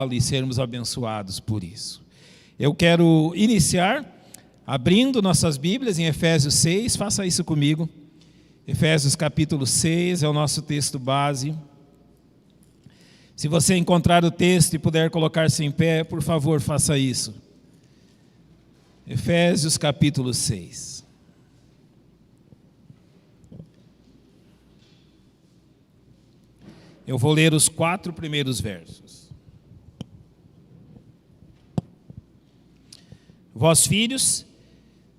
e sermos abençoados por isso. Eu quero iniciar abrindo nossas Bíblias em Efésios 6, faça isso comigo. Efésios capítulo 6 é o nosso texto base. Se você encontrar o texto e puder colocar-se em pé, por favor, faça isso. Efésios capítulo 6. Eu vou ler os 4 primeiros versos. Vós, filhos,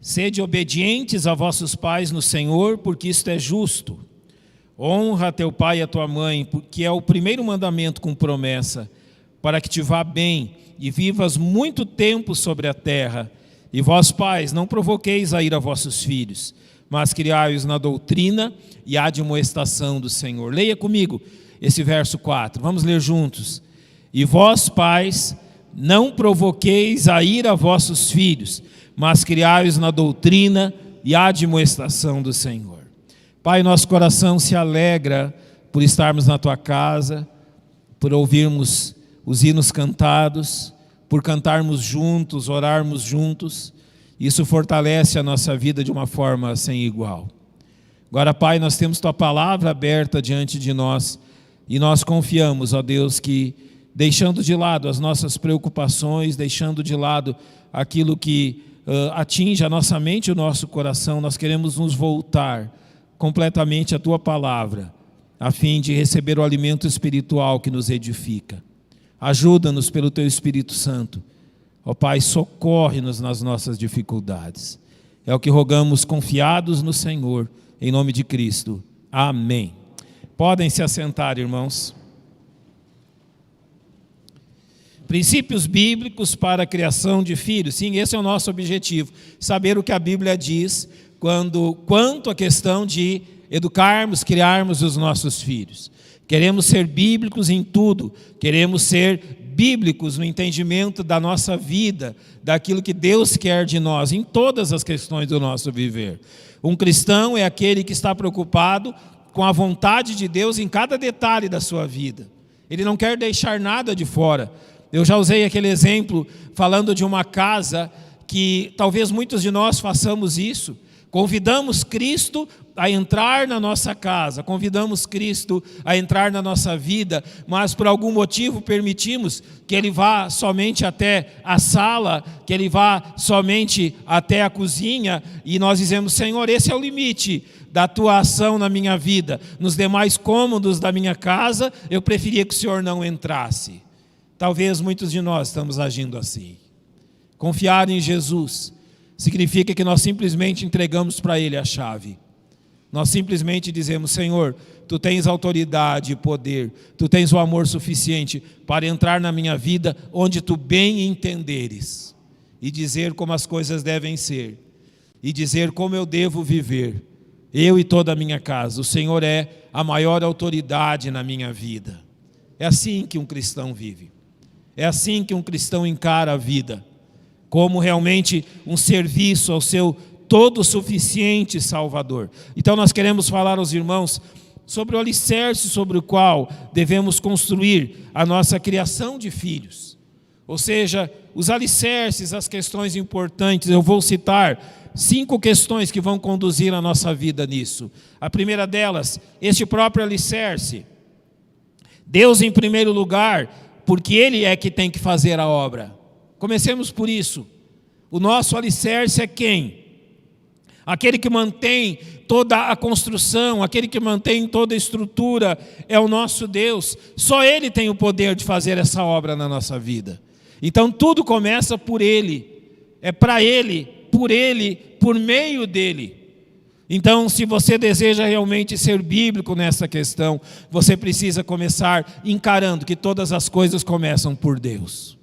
sede obedientes a vossos pais no Senhor, porque isto é justo. Honra a teu pai e a tua mãe, porque é o primeiro mandamento com promessa, para que te vá bem e vivas muito tempo sobre a terra. E vós, pais, não provoqueis a ira a vossos filhos, mas criai-os na doutrina e admoestação do Senhor. Leia comigo esse verso 4, vamos ler juntos. E vós, pais, não provoqueis a ira a vossos filhos, mas criai-os na doutrina e admoestação do Senhor. Pai, nosso coração se alegra por estarmos na tua casa, por ouvirmos os hinos cantados, por cantarmos juntos, orarmos juntos. Isso fortalece a nossa vida de uma forma sem igual. Agora, Pai, nós temos tua palavra aberta diante de nós e nós confiamos, ó Deus, que deixando de lado as nossas preocupações, deixando de lado aquilo que atinge a nossa mente e o nosso coração, nós queremos nos voltar completamente à tua palavra, a fim de receber o alimento espiritual que nos edifica. Ajuda-nos pelo teu Espírito Santo. Ó Pai, socorre-nos nas nossas dificuldades. É o que rogamos confiados no Senhor, em nome de Cristo. Amém. Podem se assentar, irmãos. Princípios bíblicos para a criação de filhos. Sim, esse é o nosso objetivo. Saber o que a Bíblia diz quanto à questão de educarmos, criarmos os nossos filhos. Queremos ser bíblicos em tudo. Queremos ser bíblicos no entendimento da nossa vida, daquilo que Deus quer de nós, em todas as questões do nosso viver. Um cristão é aquele que está preocupado com a vontade de Deus em cada detalhe da sua vida. Ele não quer deixar nada de fora. Eu já usei aquele exemplo falando de uma casa que talvez muitos de nós façamos isso. Convidamos Cristo a entrar na nossa casa, convidamos Cristo a entrar na nossa vida, mas por algum motivo permitimos que Ele vá somente até a sala, que Ele vá somente até a cozinha, e nós dizemos: Senhor, esse é o limite da tua ação na minha vida. Nos demais cômodos da minha casa, eu preferia que o Senhor não entrasse. Talvez muitos de nós estamos agindo assim. Confiar em Jesus significa que nós simplesmente entregamos para Ele a chave. Nós simplesmente dizemos: Senhor, Tu tens autoridade e poder, Tu tens o amor suficiente para entrar na minha vida onde Tu bem entenderes, e dizer como as coisas devem ser, e dizer como eu devo viver, eu e toda a minha casa. O Senhor é a maior autoridade na minha vida. É assim que um cristão vive. É assim que um cristão encara a vida, como realmente um serviço ao seu todo suficiente Salvador. Então nós queremos falar aos irmãos sobre o alicerce sobre o qual devemos construir a nossa criação de filhos. Ou seja, os alicerces, as questões importantes. Eu vou citar 5 questões que vão conduzir a nossa vida nisso. A primeira delas, este próprio alicerce. Deus em primeiro lugar, porque Ele é que tem que fazer a obra. Comecemos por isso. O nosso alicerce é quem? Aquele que mantém toda a construção, aquele que mantém toda a estrutura, é o nosso Deus. Só Ele tem o poder de fazer essa obra na nossa vida. Então tudo começa por Ele. É para Ele, por meio dEle. Então, se você deseja realmente ser bíblico nessa questão, você precisa começar encarando que todas as coisas começam por Deus.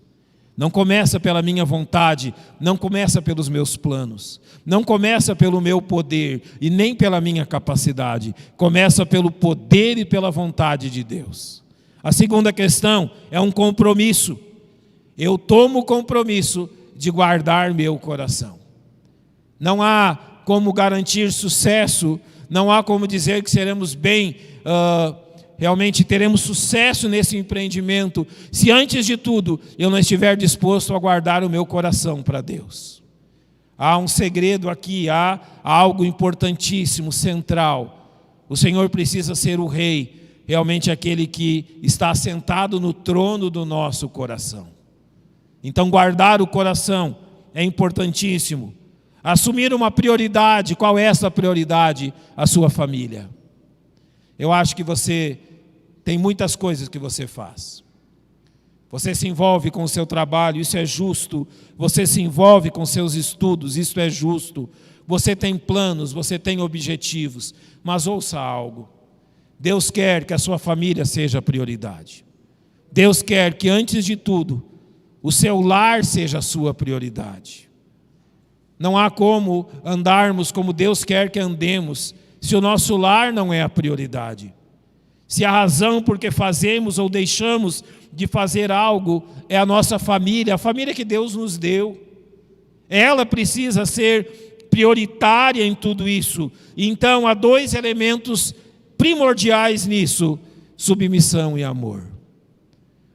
Não começa pela minha vontade, não começa pelos meus planos, não começa pelo meu poder e nem pela minha capacidade. Começa pelo poder e pela vontade de Deus. A segunda questão é um compromisso. Eu tomo o compromisso de guardar meu coração. Não há como garantir sucesso, não há como dizer que seremos bem realmente teremos sucesso nesse empreendimento se antes de tudo eu não estiver disposto a guardar o meu coração para Deus. Há um segredo aqui, há algo importantíssimo, central. O Senhor precisa ser o Rei, realmente aquele que está sentado no trono do nosso coração. Então guardar o coração é importantíssimo. Assumir uma prioridade. Qual é essa prioridade? A sua família. Eu acho que você tem muitas coisas que você faz. Você se envolve com o seu trabalho, isso é justo. Você se envolve com seus estudos, isso é justo. Você tem planos, você tem objetivos. Mas ouça algo. Deus quer que a sua família seja a prioridade. Deus quer que, antes de tudo, o seu lar seja a sua prioridade. Não há como andarmos como Deus quer que andemos se o nosso lar não é a prioridade. Se a razão por que fazemos ou deixamos de fazer algo é a nossa família, a família que Deus nos deu. Ela precisa ser prioritária em tudo isso. Então há dois elementos primordiais nisso: submissão e amor.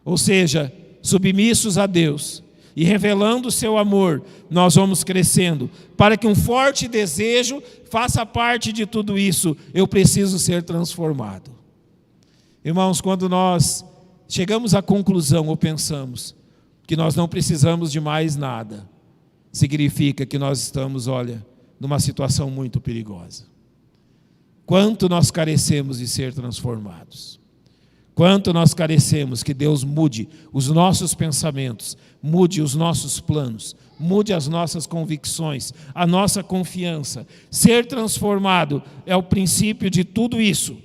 Ou seja, submissos a Deus e revelando o seu amor, nós vamos crescendo, para que um forte desejo faça parte de tudo isso. Eu preciso ser transformado. Irmãos, quando nós chegamos à conclusão ou pensamos que nós não precisamos de mais nada, significa que nós estamos, numa situação muito perigosa. Quanto nós carecemos de ser transformados. Quanto nós carecemos que Deus mude os nossos pensamentos, mude os nossos planos, mude as nossas convicções, a nossa confiança. Ser transformado é o princípio de tudo isso.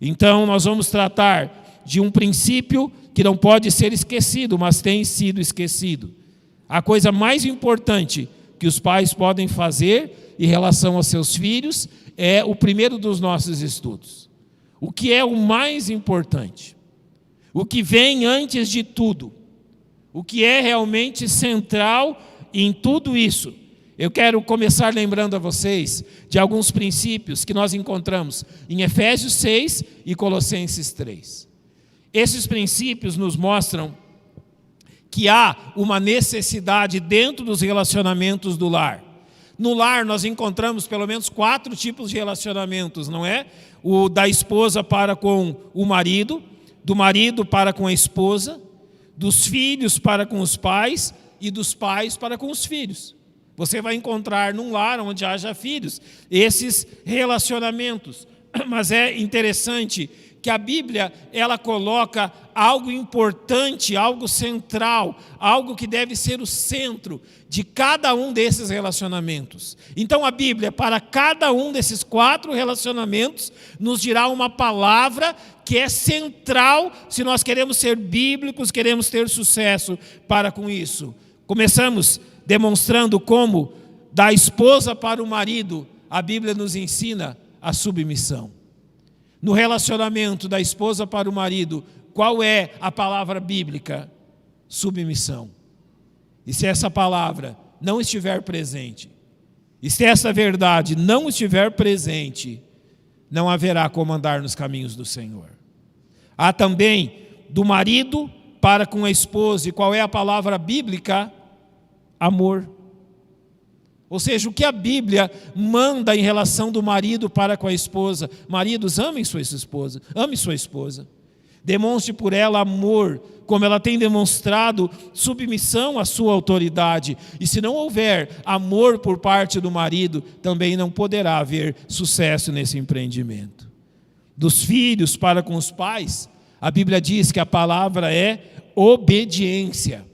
Então nós vamos tratar de um princípio que não pode ser esquecido, mas tem sido esquecido. A coisa mais importante que os pais podem fazer em relação aos seus filhos é o primeiro dos nossos estudos. O que é o mais importante? O que vem antes de tudo? O que é realmente central em tudo isso? Eu quero começar lembrando a vocês de alguns princípios que nós encontramos em Efésios 6 e Colossenses 3. Esses princípios nos mostram que há uma necessidade dentro dos relacionamentos do lar. No lar nós encontramos pelo menos 4 tipos de relacionamentos, não é? O da esposa para com o marido, do marido para com a esposa, dos filhos para com os pais e dos pais para com os filhos. Você vai encontrar num lar onde haja filhos esses relacionamentos. Mas é interessante que a Bíblia, ela coloca algo importante, algo central, algo que deve ser o centro de cada um desses relacionamentos. Então a Bíblia, para cada um desses 4 relacionamentos, nos dirá uma palavra que é central se nós queremos ser bíblicos, queremos ter sucesso para com isso. Começamos demonstrando como da esposa para o marido, a Bíblia nos ensina a submissão. No relacionamento da esposa para o marido, qual é a palavra bíblica? Submissão. E se essa palavra não estiver presente, e se essa verdade não estiver presente, não haverá como andar nos caminhos do Senhor. Há também do marido para com a esposa, e qual é a palavra bíblica? Amor. Ou seja, o que a Bíblia manda em relação do marido para com a esposa: maridos, amem sua esposa, ame sua esposa, demonstre por ela amor, como ela tem demonstrado submissão à sua autoridade. E se não houver amor por parte do marido, também não poderá haver sucesso nesse empreendimento. Dos filhos para com os pais, a Bíblia diz que a palavra é obediência.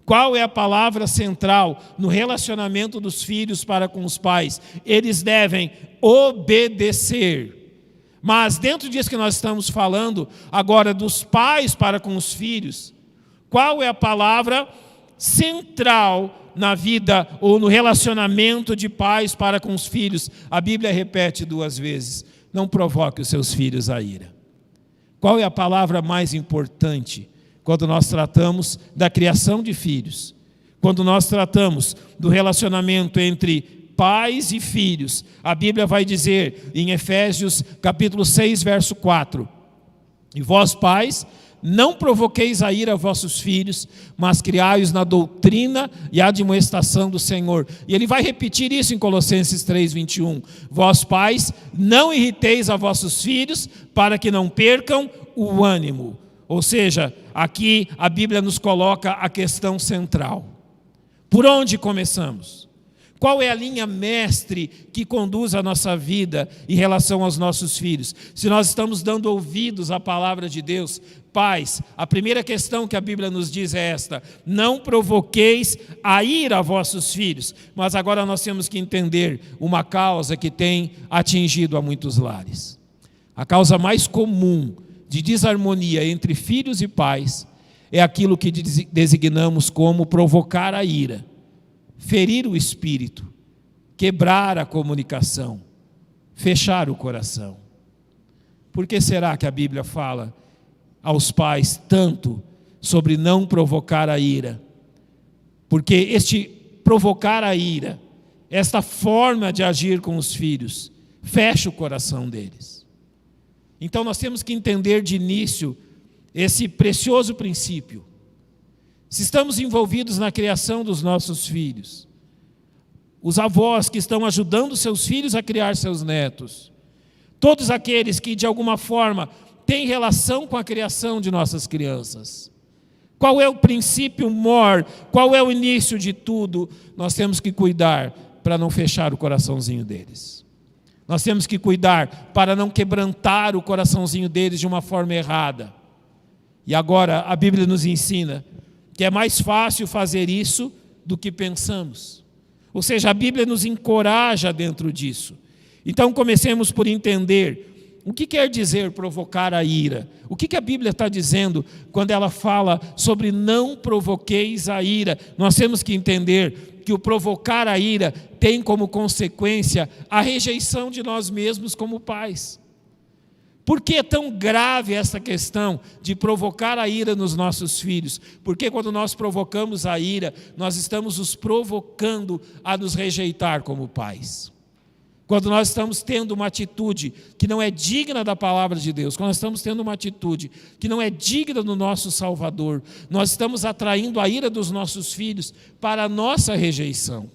Qual é a palavra central no relacionamento dos filhos para com os pais? Eles devem obedecer. Mas dentro disso que nós estamos falando agora dos pais para com os filhos, qual é a palavra central na vida ou no relacionamento de pais para com os filhos? A Bíblia repete 2 vezes: não provoque os seus filhos a ira. Qual é a palavra mais importante quando nós tratamos da criação de filhos? Quando nós tratamos do relacionamento entre pais e filhos, a Bíblia vai dizer em Efésios capítulo 6, verso 4: E vós, pais, não provoqueis a ira a vossos filhos, mas criai-os na doutrina e admoestação do Senhor. E ele vai repetir isso em Colossenses 3:21. Vós, pais, não irriteis a vossos filhos, para que não percam o ânimo. Ou seja, aqui a Bíblia nos coloca a questão central. Por onde começamos? Qual é a linha mestre que conduz a nossa vida em relação aos nossos filhos? Se nós estamos dando ouvidos à palavra de Deus, pais, a primeira questão que a Bíblia nos diz é esta: não provoqueis a ira a vossos filhos. Mas agora nós temos que entender uma causa que tem atingido a muitos lares. A causa mais comum de desarmonia entre filhos e pais é aquilo que designamos como provocar a ira, ferir o espírito, quebrar a comunicação, fechar o coração. Por que será que a Bíblia fala aos pais tanto sobre não provocar a ira? Porque este provocar a ira, esta forma de agir com os filhos, fecha o coração deles. Então nós temos que entender de início esse precioso princípio. Se estamos envolvidos na criação dos nossos filhos, os avós que estão ajudando seus filhos a criar seus netos, todos aqueles que de alguma forma têm relação com a criação de nossas crianças, qual é o princípio mor, qual é o início de tudo? Nós temos que cuidar para não fechar o coraçãozinho deles. Nós temos que cuidar para não quebrantar o coraçãozinho deles de uma forma errada. E agora a Bíblia nos ensina que é mais fácil fazer isso do que pensamos. Ou seja, a Bíblia nos encoraja dentro disso. Então comecemos por entender o que quer dizer provocar a ira. O que a Bíblia está dizendo quando ela fala sobre não provoqueis a ira. Nós temos que entender que o provocar a ira tem como consequência a rejeição de nós mesmos como pais. Por que é tão grave essa questão de provocar a ira nos nossos filhos? Porque quando nós provocamos a ira, nós estamos os provocando a nos rejeitar como pais. Quando nós estamos tendo uma atitude que não é digna da palavra de Deus, quando nós estamos tendo uma atitude que não é digna do nosso Salvador, nós estamos atraindo a ira dos nossos filhos para a nossa rejeição,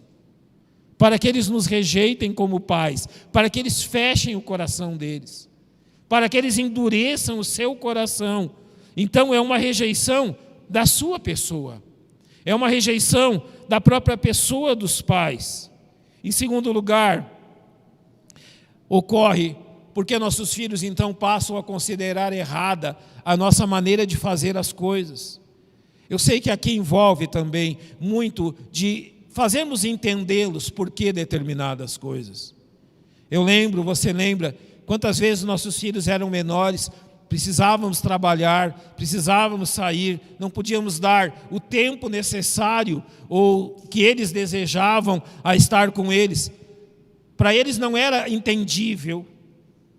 para que eles nos rejeitem como pais, para que eles fechem o coração deles, para que eles endureçam o seu coração. Então é uma rejeição da sua pessoa, é uma rejeição da própria pessoa dos pais. Em segundo lugar, ocorre porque nossos filhos então passam a considerar errada a nossa maneira de fazer as coisas. Eu sei que aqui envolve também muito de fazermos entendê-los por que determinadas coisas. Eu lembro, você lembra, quantas vezes nossos filhos eram menores, precisávamos trabalhar, precisávamos sair, não podíamos dar o tempo necessário ou que eles desejavam a estar com eles. Para eles não era entendível.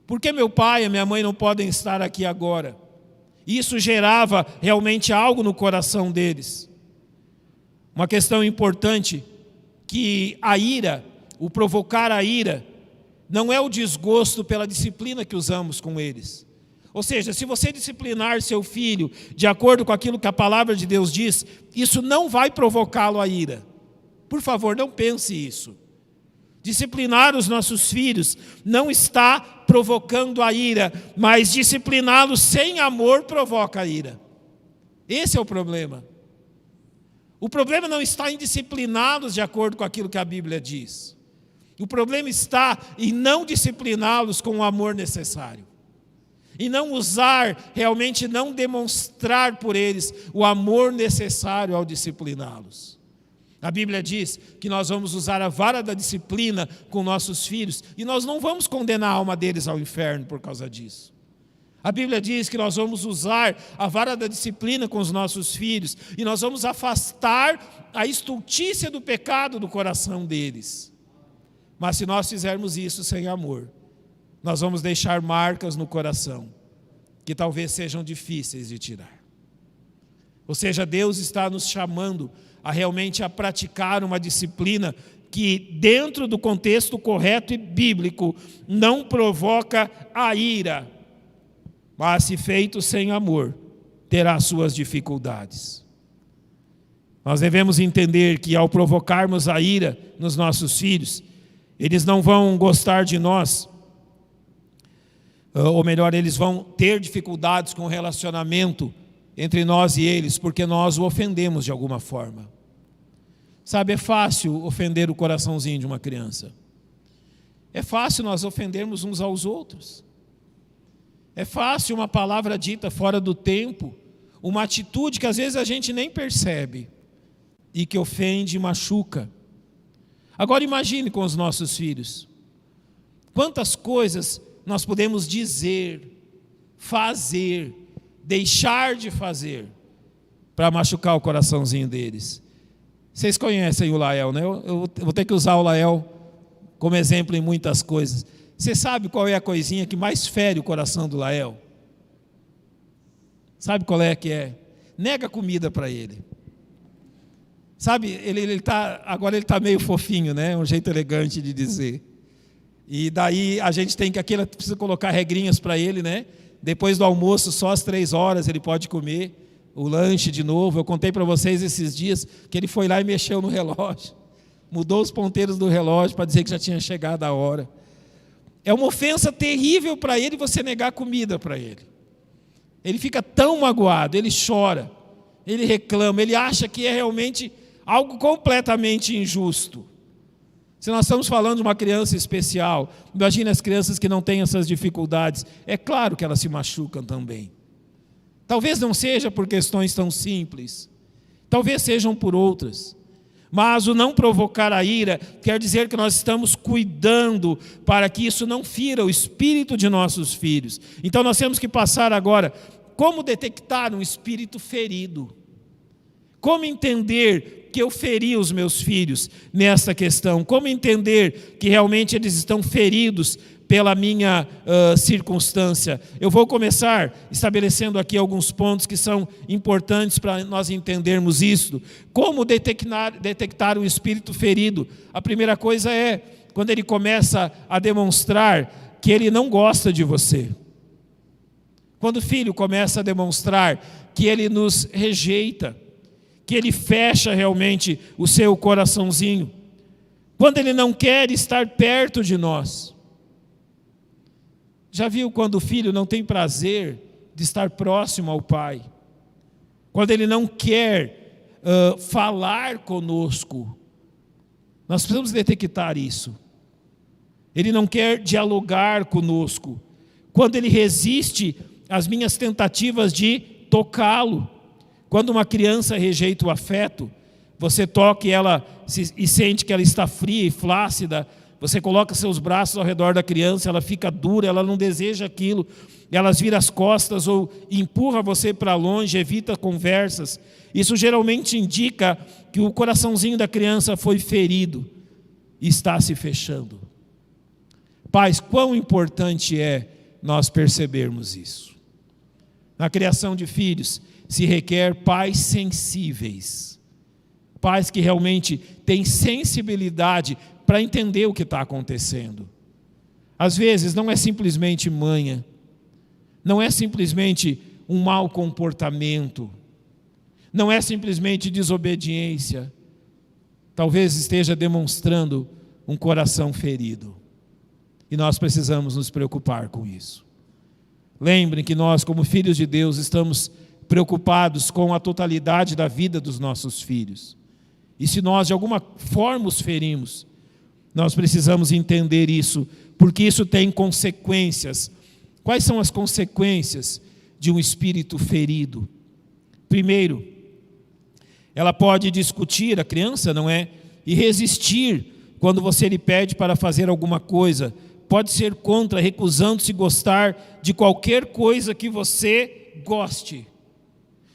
Por que meu pai e minha mãe não podem estar aqui agora? Isso gerava realmente algo no coração deles. Uma questão importante, que a ira, o provocar a ira, não é o desgosto pela disciplina que usamos com eles. Ou seja, se você disciplinar seu filho de acordo com aquilo que a palavra de Deus diz, isso não vai provocá-lo a ira. Por favor, não pense isso. Disciplinar os nossos filhos não está provocando a ira, mas discipliná-los sem amor provoca a ira. Esse é o problema. O problema não está em discipliná-los de acordo com aquilo que a Bíblia diz. O problema está em não discipliná-los com o amor necessário. E não usar, realmente não demonstrar por eles o amor necessário ao discipliná-los. A Bíblia diz que nós vamos usar a vara da disciplina com nossos filhos e nós não vamos condenar a alma deles ao inferno por causa disso. A Bíblia diz que nós vamos usar a vara da disciplina com os nossos filhos e nós vamos afastar a estultícia do pecado do coração deles. Mas se nós fizermos isso sem amor, nós vamos deixar marcas no coração que talvez sejam difíceis de tirar. Ou seja, Deus está nos chamando a realmente a praticar uma disciplina que, dentro do contexto correto e bíblico, não provoca a ira, mas se feito sem amor, terá suas dificuldades. Nós devemos entender que ao provocarmos a ira nos nossos filhos, eles não vão gostar de nós, ou melhor, eles vão ter dificuldades com o relacionamento entre nós e eles, porque nós o ofendemos de alguma forma. Sabe, é fácil ofender o coraçãozinho de uma criança. É fácil nós ofendermos uns aos outros. É fácil uma palavra dita fora do tempo, uma atitude que às vezes a gente nem percebe e que ofende e machuca. Agora imagine com os nossos filhos. Quantas coisas nós podemos dizer, fazer, deixar de fazer para machucar o coraçãozinho deles. Vocês conhecem o Lael, né? Eu vou ter que usar o Lael como exemplo em muitas coisas. Você sabe qual é a coisinha que mais fere o coração do Lael? Sabe qual é que é? Nega comida para ele. Sabe, agora ele está meio fofinho, né? Um jeito elegante de dizer. E daí a gente tem que precisa colocar regrinhas para ele, né? Depois do almoço, só às 3 horas ele pode comer o lanche de novo. Eu contei para vocês esses dias que ele foi lá e mexeu no relógio. Mudou os ponteiros do relógio para dizer que já tinha chegado a hora. É uma ofensa terrível para ele você negar comida para ele. Ele fica tão magoado, ele chora, ele reclama, ele acha que é realmente algo completamente injusto. Se nós estamos falando de uma criança especial, imagine as crianças que não têm essas dificuldades. É claro que elas se machucam também. Talvez não seja por questões tão simples, talvez sejam por outras. Mas o não provocar a ira quer dizer que nós estamos cuidando para que isso não fira o espírito de nossos filhos. Então nós temos que passar agora como detectar um espírito ferido. Como entender que eu feri os meus filhos nessa questão? Como entender que realmente eles estão feridos pela minha circunstância? Eu vou começar estabelecendo aqui alguns pontos que são importantes para nós entendermos isso. Como detectar um espírito ferido? A primeira coisa é quando ele começa a demonstrar que ele não gosta de você. Quando o filho começa a demonstrar que ele nos rejeita, que ele fecha realmente o seu coraçãozinho, quando ele não quer estar perto de nós. Já viu quando o filho não tem prazer de estar próximo ao pai? Quando ele não quer falar conosco? Nós precisamos detectar isso. Ele não quer dialogar conosco. Quando ele resiste às minhas tentativas de tocá-lo. Quando uma criança rejeita o afeto, você toca e sente que ela está fria e flácida, você coloca seus braços ao redor da criança, ela fica dura, ela não deseja aquilo, elas viram as costas ou empurra você para longe, evita conversas. Isso geralmente indica que o coraçãozinho da criança foi ferido e está se fechando. Pais, quão importante é nós percebermos isso. Na criação de filhos, se requer pais sensíveis, pais que realmente têm sensibilidade para entender o que está acontecendo. Às vezes não é simplesmente manha, não é simplesmente um mau comportamento, não é simplesmente desobediência. Talvez esteja demonstrando um coração ferido. E nós precisamos nos preocupar com isso. Lembrem que nós, como filhos de Deus, estamos preocupados com a totalidade da vida dos nossos filhos. E se nós de alguma forma os ferimos, nós precisamos entender isso, porque isso tem consequências. Quais são as consequências de um espírito ferido? Primeiro, ela pode discutir, a criança, não é? E resistir quando você lhe pede para fazer alguma coisa. Pode ser contra, recusando-se gostar de qualquer coisa que você goste.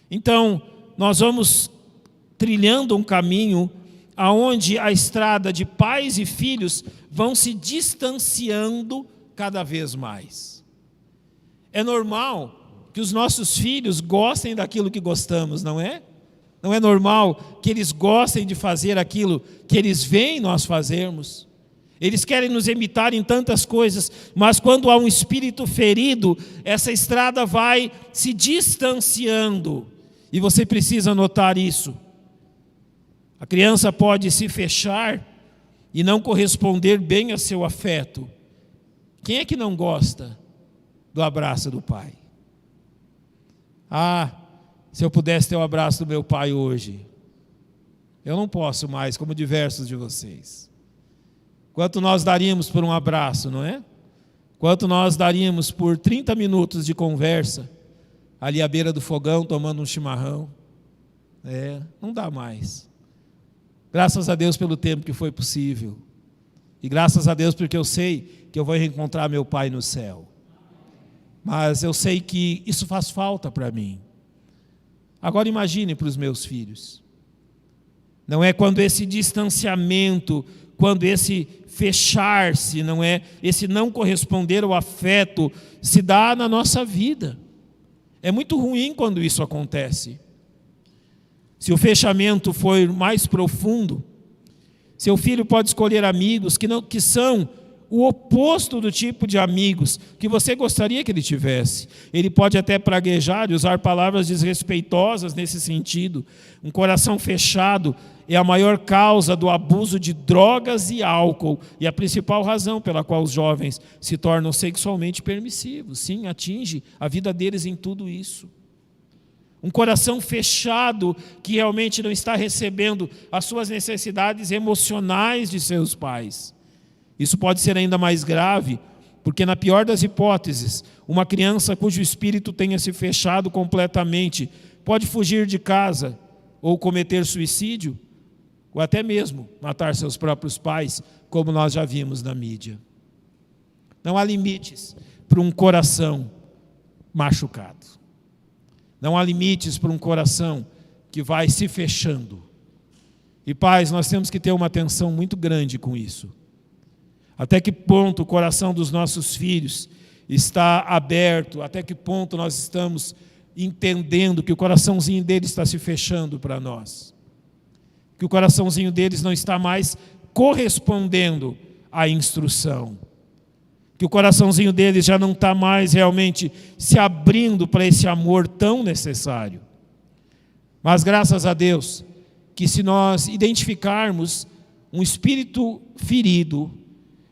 Então, nós vamos trilhando um caminho aonde a estrada de pais e filhos vão se distanciando cada vez mais. É normal que os nossos filhos gostem daquilo que gostamos, não é? Não é normal que eles gostem de fazer aquilo que eles veem nós fazermos. Eles querem nos imitar em tantas coisas, mas quando há um espírito ferido, essa estrada vai se distanciando. E você precisa notar isso. A criança pode se fechar e não corresponder bem a seu afeto. Quem é que não gosta do abraço do pai? Ah, se eu pudesse ter o abraço do meu pai hoje. Eu não posso mais, como diversos de vocês. Quanto nós daríamos por um abraço, não é? Quanto nós daríamos por 30 minutos de conversa, ali à beira do fogão, tomando um chimarrão. Não dá mais. Graças a Deus pelo tempo que foi possível. E graças a Deus porque eu sei que eu vou reencontrar meu pai no céu. Mas eu sei que isso faz falta para mim. Agora imagine para os meus filhos. Não é quando esse distanciamento, quando esse fechar-se, não é esse não corresponder ao afeto, se dá na nossa vida. É muito ruim quando isso acontece. Se o fechamento for mais profundo, seu filho pode escolher amigos que são o oposto do tipo de amigos que você gostaria que ele tivesse. Ele pode até praguejar e usar palavras desrespeitosas nesse sentido. Um coração fechado é a maior causa do abuso de drogas e álcool, e a principal razão pela qual os jovens se tornam sexualmente permissivos. Sim, atinge a vida deles em tudo isso. Um coração fechado que realmente não está recebendo as suas necessidades emocionais de seus pais. Isso pode ser ainda mais grave, porque na pior das hipóteses, uma criança cujo espírito tenha se fechado completamente pode fugir de casa ou cometer suicídio, ou até mesmo matar seus próprios pais, como nós já vimos na mídia. Não há limites para um coração machucado. Não há limites para um coração que vai se fechando. E pais, nós temos que ter uma atenção muito grande com isso. Até que ponto o coração dos nossos filhos está aberto, até que ponto nós estamos entendendo que o coraçãozinho deles está se fechando para nós. Que o coraçãozinho deles não está mais correspondendo à instrução. Que o coraçãozinho deles já não está mais realmente se abrindo para esse amor tão necessário. Mas graças a Deus, que se nós identificarmos um espírito ferido,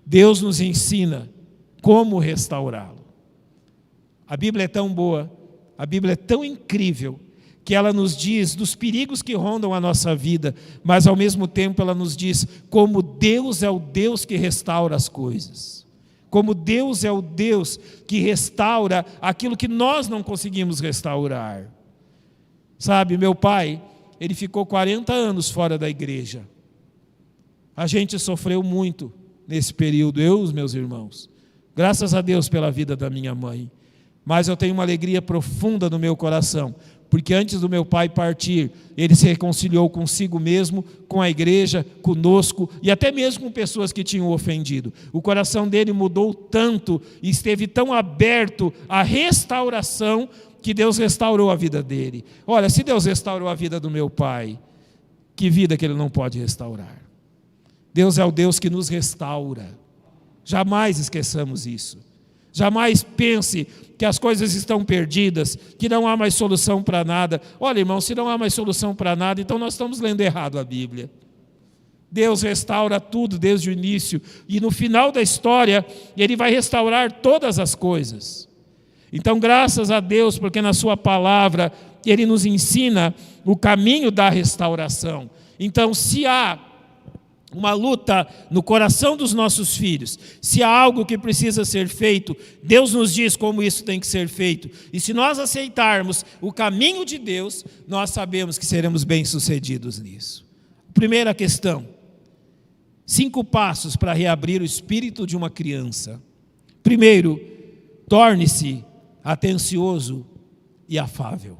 Deus nos ensina como restaurá-lo. A Bíblia é tão boa, a Bíblia é tão incrível, que ela nos diz dos perigos que rondam a nossa vida, mas ao mesmo tempo ela nos diz como Deus é o Deus que restaura as coisas. Como Deus é o Deus que restaura aquilo que nós não conseguimos restaurar. Sabe, meu pai, ele ficou 40 anos fora da igreja. A gente sofreu muito nesse período, eu e os meus irmãos. Graças a Deus pela vida da minha mãe. Mas eu tenho uma alegria profunda no meu coração, porque antes do meu pai partir, ele se reconciliou consigo mesmo, com a igreja, conosco e até mesmo com pessoas que tinham ofendido. O coração dele mudou tanto e esteve tão aberto à restauração que Deus restaurou a vida dele. Olha, se Deus restaurou a vida do meu pai, que vida que ele não pode restaurar? Deus é o Deus que nos restaura. Jamais esqueçamos isso. Jamais pense que as coisas estão perdidas, que não há mais solução para nada. Olha, irmão, se não há mais solução para nada, então nós estamos lendo errado a Bíblia. Deus restaura tudo desde o início, e no final da história, Ele vai restaurar todas as coisas. Então, graças a Deus, porque na sua palavra, Ele nos ensina o caminho da restauração. Então, se há uma luta no coração dos nossos filhos, se há algo que precisa ser feito, Deus nos diz como isso tem que ser feito. E se nós aceitarmos o caminho de Deus, nós sabemos que seremos bem-sucedidos nisso. Primeira questão: 5 passos para reabrir o espírito de uma criança. Primeiro, torne-se atencioso e afável.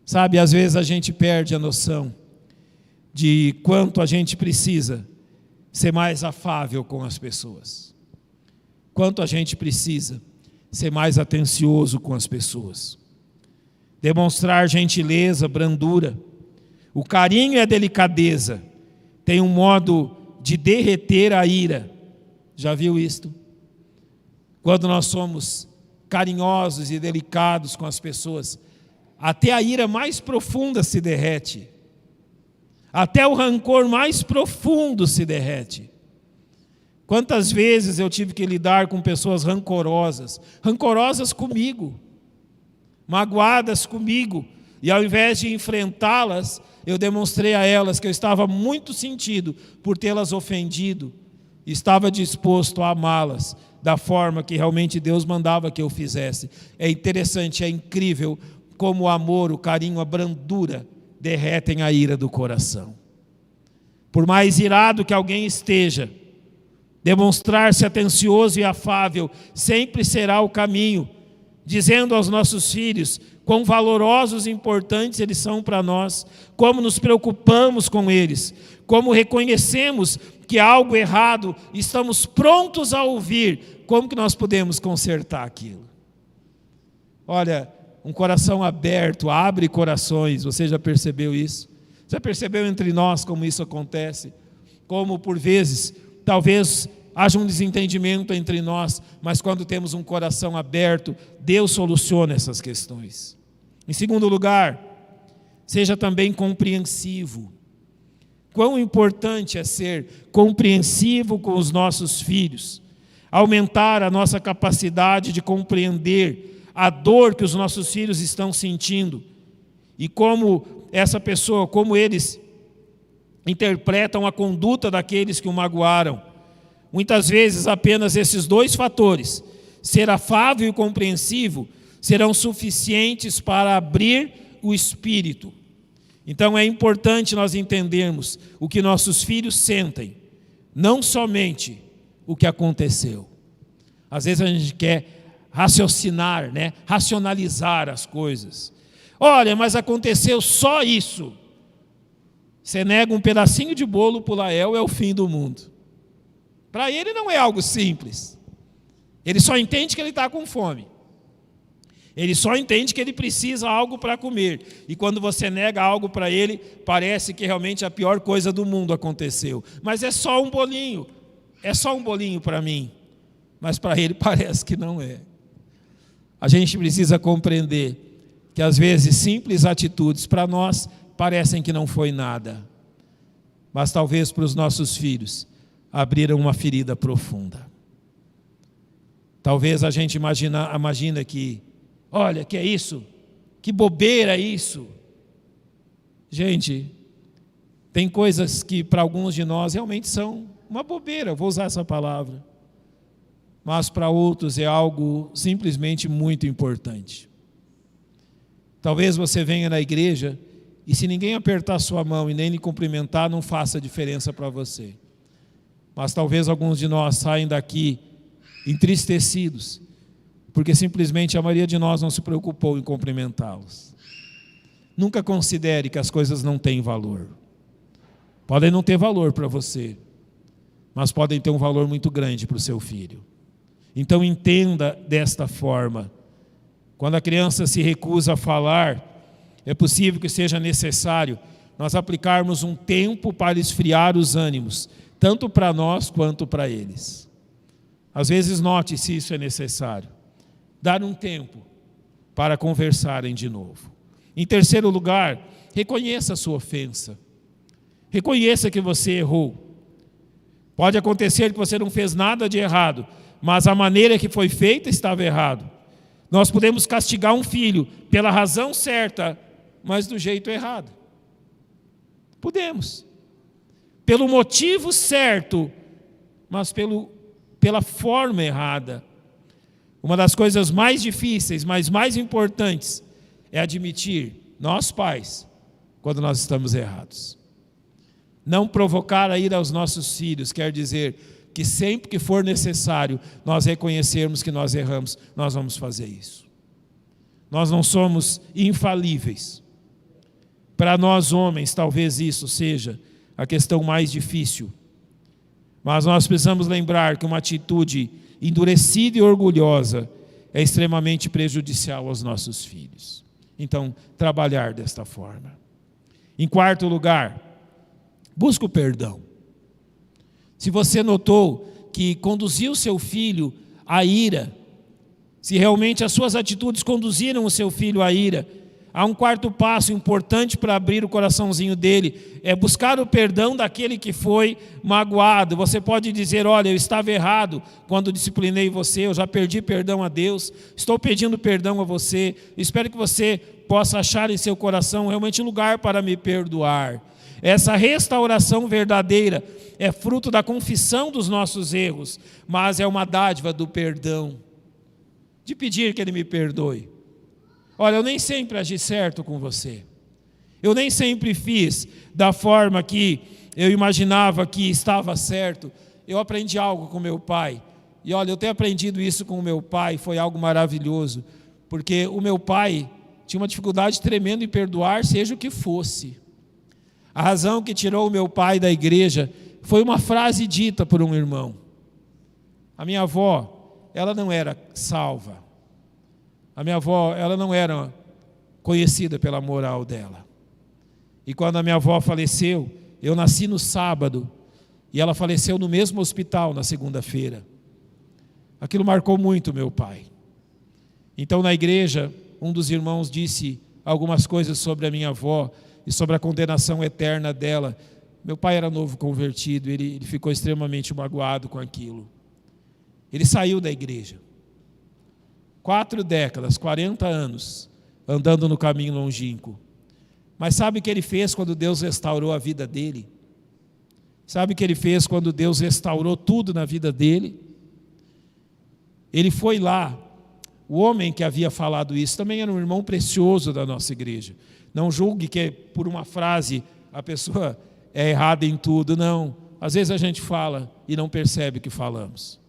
Sabe, às vezes a gente perde a noção de quanto a gente precisa ser mais afável com as pessoas. Quanto a gente precisa ser mais atencioso com as pessoas. Demonstrar gentileza, brandura. O carinho e a delicadeza têm um modo de derreter a ira. Já viu isto? Quando nós somos carinhosos e delicados com as pessoas, até a ira mais profunda se derrete. Até o rancor mais profundo se derrete. Quantas vezes eu tive que lidar com pessoas rancorosas comigo, magoadas comigo, e ao invés de enfrentá-las, eu demonstrei a elas que eu estava muito sentido por tê-las ofendido, estava disposto a amá-las da forma que realmente Deus mandava que eu fizesse. É interessante, é incrível como o amor, o carinho, a brandura derretem a ira do coração. Por mais irado que alguém esteja, demonstrar-se atencioso e afável sempre será o caminho, dizendo aos nossos filhos quão valorosos e importantes eles são para nós, como nos preocupamos com eles, como reconhecemos que há algo errado, estamos prontos a ouvir como que nós podemos consertar aquilo. Olha, um coração aberto abre corações. Você já percebeu isso? Já percebeu entre nós como isso acontece? Como por vezes, talvez haja um desentendimento entre nós, mas quando temos um coração aberto, Deus soluciona essas questões. Em segundo lugar, seja também compreensivo. Quão importante é ser compreensivo com os nossos filhos, aumentar a nossa capacidade de compreender a dor que os nossos filhos estão sentindo e como essa pessoa, como eles interpretam a conduta daqueles que o magoaram. Muitas vezes apenas esses dois fatores, ser afável e compreensivo, serão suficientes para abrir o espírito. Então é importante nós entendermos o que nossos filhos sentem, não somente o que aconteceu. Às vezes a gente quer raciocinar, racionalizar as coisas. Olha, mas aconteceu só isso. Você nega um pedacinho de bolo para o Lael, é o fim do mundo. Para ele não é algo simples. Ele só entende que ele está com fome. Ele só entende que ele precisa de algo para comer. E quando você nega algo para ele, parece que realmente a pior coisa do mundo aconteceu. Mas é só um bolinho. É só um bolinho para mim. Mas para ele parece que não é. A gente precisa compreender que às vezes simples atitudes para nós parecem que não foi nada. Mas talvez para os nossos filhos abriram uma ferida profunda. Talvez a gente imagina que, olha, que é isso? Que bobeira isso? Gente, tem coisas que para alguns de nós realmente são uma bobeira, vou usar essa palavra. Mas para outros é algo simplesmente muito importante. Talvez você venha na igreja e se ninguém apertar sua mão e nem lhe cumprimentar, não faça diferença para você. Mas talvez alguns de nós saiam daqui entristecidos, porque simplesmente a maioria de nós não se preocupou em cumprimentá-los. Nunca considere que as coisas não têm valor. Podem não ter valor para você, mas podem ter um valor muito grande para o seu filho. Então entenda desta forma. Quando a criança se recusa a falar, é possível que seja necessário nós aplicarmos um tempo para esfriar os ânimos, tanto para nós quanto para eles. Às vezes note se isso é necessário. Dar um tempo para conversarem de novo. Em terceiro lugar, reconheça a sua ofensa. Reconheça que você errou. Pode acontecer que você não fez nada de errado, mas a maneira que foi feita estava errado. Nós podemos castigar um filho pela razão certa, mas do jeito errado. Podemos. Pelo motivo certo, mas pela forma errada. Uma das coisas mais difíceis, mas mais importantes, é admitir, nós pais, quando nós estamos errados. Não provocar a ira aos nossos filhos quer dizer que sempre que for necessário nós reconhecermos que nós erramos, nós vamos fazer isso. Nós não somos infalíveis. Para nós homens, talvez isso seja a questão mais difícil. Mas nós precisamos lembrar que uma atitude endurecida e orgulhosa é extremamente prejudicial aos nossos filhos. Então, trabalhar desta forma. Em quarto lugar, busca o perdão. Se você notou que conduziu seu filho à ira, se realmente as suas atitudes conduziram o seu filho à ira, há um quarto passo importante para abrir o coraçãozinho dele, é buscar o perdão daquele que foi magoado. Você pode dizer: olha, eu estava errado quando disciplinei você, eu já perdi perdão a Deus, estou pedindo perdão a você, espero que você possa achar em seu coração realmente lugar para me perdoar. Essa restauração verdadeira é fruto da confissão dos nossos erros, mas é uma dádiva do perdão, de pedir que Ele me perdoe. Olha, eu nem sempre agi certo com você. Eu nem sempre fiz da forma que eu imaginava que estava certo. Eu aprendi algo com meu pai. E olha, eu ter aprendido isso com o meu pai foi algo maravilhoso. Porque o meu pai tinha uma dificuldade tremenda em perdoar, seja o que fosse. A razão que tirou o meu pai da igreja foi uma frase dita por um irmão. A minha avó, ela não era salva. A minha avó, ela não era conhecida pela moral dela. E quando a minha avó faleceu, eu nasci no sábado, e ela faleceu no mesmo hospital na segunda-feira. Aquilo marcou muito meu pai. Então, na igreja, um dos irmãos disse algumas coisas sobre a minha avó e sobre a condenação eterna dela. Meu pai era novo convertido, ele ficou extremamente magoado com aquilo. Ele saiu da igreja. 4 décadas, 40 anos, andando no caminho longínquo. Mas sabe o que ele fez quando Deus restaurou a vida dele? Sabe o que ele fez quando Deus restaurou tudo na vida dele? Ele foi lá. O homem que havia falado isso também era um irmão precioso da nossa igreja. Não julgue que por uma frase a pessoa é errada em tudo, não. Às vezes a gente fala e não percebe o que falamos.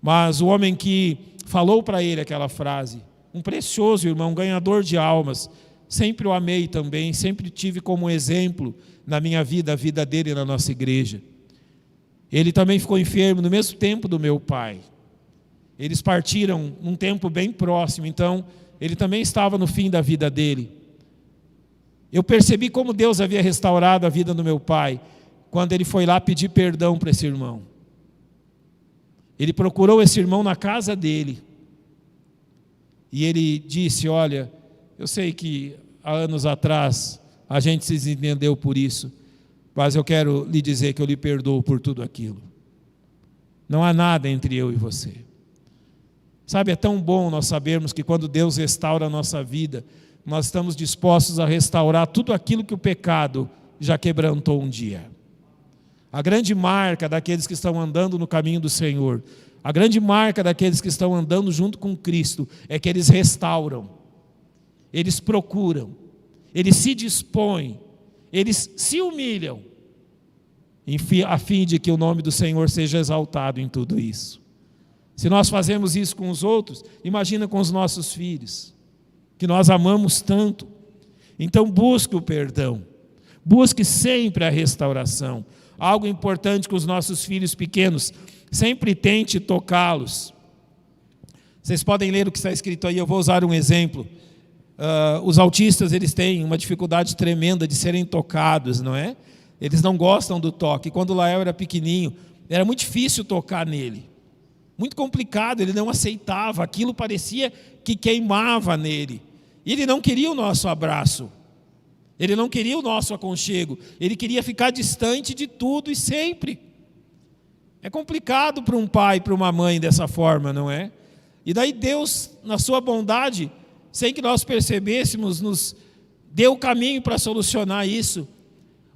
Mas o homem que falou para ele aquela frase, um precioso irmão, ganhador de almas, sempre o amei também, sempre tive como exemplo na minha vida, a vida dele na nossa igreja. Ele também ficou enfermo no mesmo tempo do meu pai. Eles partiram num tempo bem próximo, então ele também estava no fim da vida dele. Eu percebi como Deus havia restaurado a vida do meu pai, quando ele foi lá pedir perdão para esse irmão. Ele procurou esse irmão na casa dele, e ele disse: olha, eu sei que há anos atrás a gente se desentendeu por isso, mas eu quero lhe dizer que eu lhe perdoo por tudo aquilo. Não há nada entre eu e você. Sabe, é tão bom nós sabermos que quando Deus restaura a nossa vida, nós estamos dispostos a restaurar tudo aquilo que o pecado já quebrantou um dia. A grande marca daqueles que estão andando no caminho do Senhor, a grande marca daqueles que estão andando junto com Cristo, é que eles restauram, eles procuram, eles se dispõem, eles se humilham, a fim de que o nome do Senhor seja exaltado em tudo isso. Se nós fazemos isso com os outros, imagina com os nossos filhos, que nós amamos tanto. Então busque o perdão, busque sempre a restauração. Algo importante com os nossos filhos pequenos, sempre tente tocá-los. Vocês podem ler o que está escrito aí, eu vou usar um exemplo. Os autistas, eles têm uma dificuldade tremenda de serem tocados, não é? Eles não gostam do toque. Quando o Lael era pequenininho, era muito difícil tocar nele. Muito complicado, ele não aceitava, aquilo parecia que queimava nele. E ele não queria o nosso abraço, ele não queria o nosso aconchego, ele queria ficar distante de tudo e sempre. É complicado para um pai, para uma mãe dessa forma, não é? E daí Deus, na sua bondade, sem que nós percebêssemos, nos deu o caminho para solucionar isso.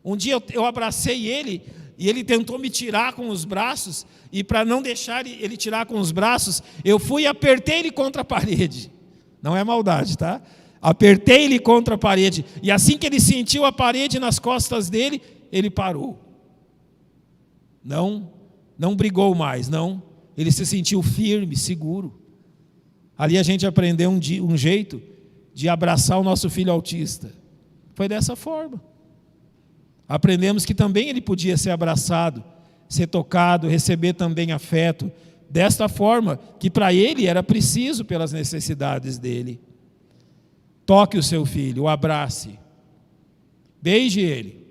Um dia eu abracei ele, e ele tentou me tirar com os braços, e para não deixar ele tirar com os braços, eu fui e apertei ele contra a parede. Não é maldade, tá? Apertei ele contra a parede, e assim que ele sentiu a parede nas costas dele, ele parou. Não brigou mais, não. Ele se sentiu firme, seguro. Ali a gente aprendeu um jeito de abraçar o nosso filho autista. Foi dessa forma. Aprendemos que também ele podia ser abraçado, ser tocado, receber também afeto, desta forma que para ele era preciso pelas necessidades dele. Toque o seu filho, o abrace, beije ele.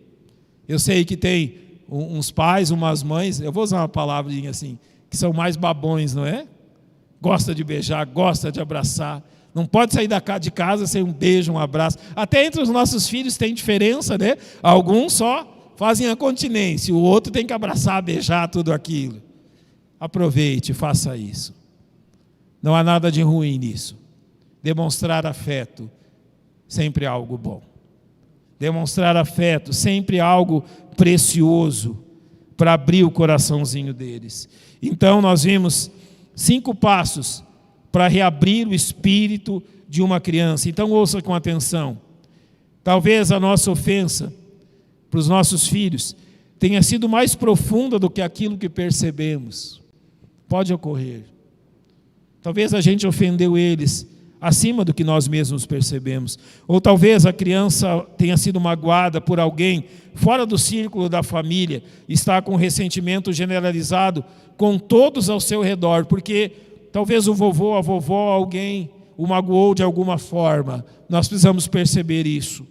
Eu sei que tem uns pais, umas mães, eu vou usar uma palavrinha assim, que são mais babões, não é? Gosta de beijar, gosta de abraçar. Não pode sair de casa sem um beijo, um abraço. Até entre os nossos filhos tem diferença, né? Alguns só fazem a continência, o outro tem que abraçar, beijar, tudo aquilo. Aproveite, faça isso. Não há nada de ruim nisso. Demonstrar afeto, sempre é algo bom. Demonstrar afeto, sempre é algo precioso para abrir o coraçãozinho deles. Então nós vimos 5 passos para reabrir o espírito de uma criança. Então ouça com atenção. Talvez a nossa ofensa para os nossos filhos tenha sido mais profunda do que aquilo que percebemos. Pode ocorrer. Talvez a gente ofendeu eles acima do que nós mesmos percebemos. Ou talvez a criança tenha sido magoada por alguém fora do círculo da família, está com ressentimento generalizado com todos ao seu redor, porque talvez o vovô, a vovó, alguém o magoou de alguma forma. Nós precisamos perceber isso.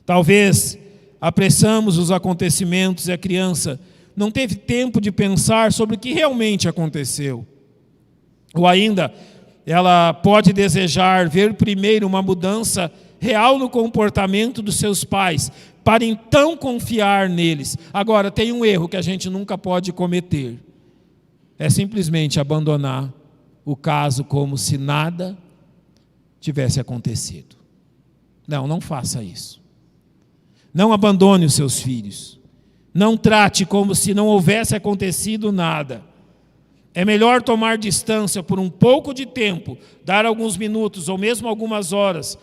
Talvez apressamos os acontecimentos e a criança não teve tempo de pensar sobre o que realmente aconteceu. Ou ainda, ela pode desejar ver primeiro uma mudança real no comportamento dos seus pais, para então confiar neles. Agora, tem um erro que a gente nunca pode cometer. É simplesmente abandonar o caso como se nada tivesse acontecido. Não faça isso. Não abandone os seus filhos. Não trate como se não houvesse acontecido nada. É melhor tomar distância por um pouco de tempo, dar alguns minutos ou mesmo algumas horas,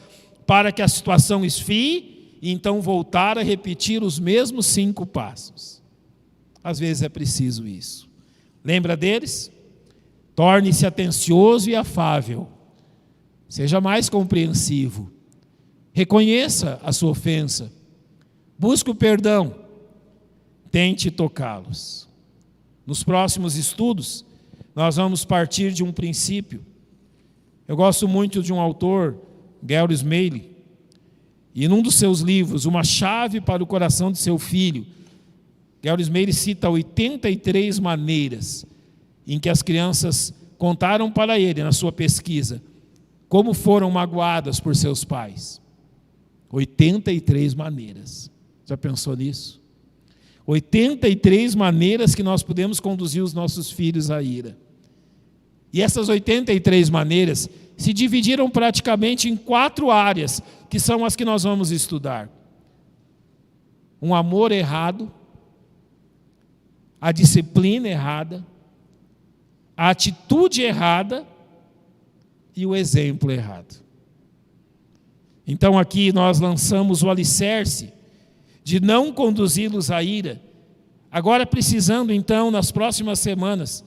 para que a situação esfrie e então voltar a repetir os mesmos 5 passos. Às vezes é preciso isso. Lembra deles? Torne-se atencioso e afável. Seja mais compreensivo. Reconheça a sua ofensa. Busque o perdão. Tente tocá-los. Nos próximos estudos, nós vamos partir de um princípio. Eu gosto muito de um autor, Gary Smalley, e num dos seus livros, Uma Chave para o Coração de Seu Filho, Gary Smalley cita 83 maneiras em que as crianças contaram para ele, na sua pesquisa, como foram magoadas por seus pais. 83 maneiras. Já pensou nisso? 83 maneiras que nós podemos conduzir os nossos filhos à ira. E essas 83 maneiras se dividiram praticamente em 4 áreas, que são as que nós vamos estudar. Um amor errado, a disciplina errada, a atitude errada e o exemplo errado. Então aqui nós lançamos o alicerce de não conduzi-los à ira. Agora precisando então, nas próximas semanas,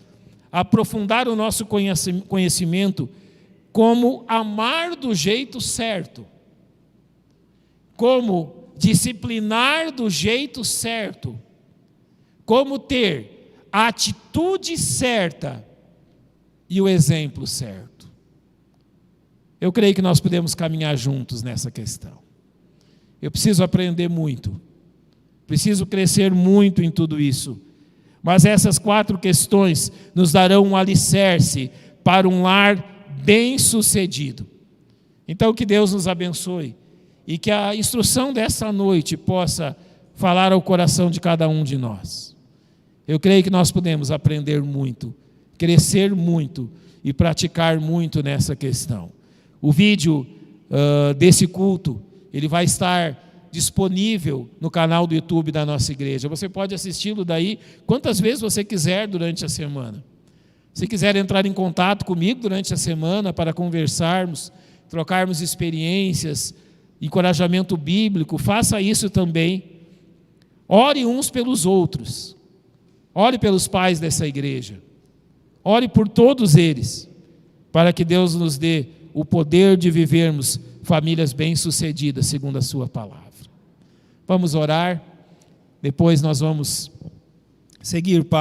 aprofundar o nosso conhecimento como amar do jeito certo, como disciplinar do jeito certo, como ter a atitude certa e o exemplo certo. Eu creio que nós podemos caminhar juntos nessa questão. Eu preciso aprender muito, preciso crescer muito em tudo isso, mas essas 4 questões nos darão um alicerce para um lar bem-sucedido. Então que Deus nos abençoe e que a instrução dessa noite possa falar ao coração de cada um de nós. Eu creio que nós podemos aprender muito, crescer muito e praticar muito nessa questão. O vídeo desse culto, ele vai estar disponível no canal do YouTube da nossa igreja. Você pode assisti-lo daí quantas vezes você quiser durante a semana. Se quiser entrar em contato comigo durante a semana para conversarmos, trocarmos experiências, encorajamento bíblico, faça isso também. Ore uns pelos outros. Ore pelos pais dessa igreja. Ore por todos eles, para que Deus nos dê o poder de vivermos famílias bem-sucedidas, segundo a sua palavra. Vamos orar, depois nós vamos seguir para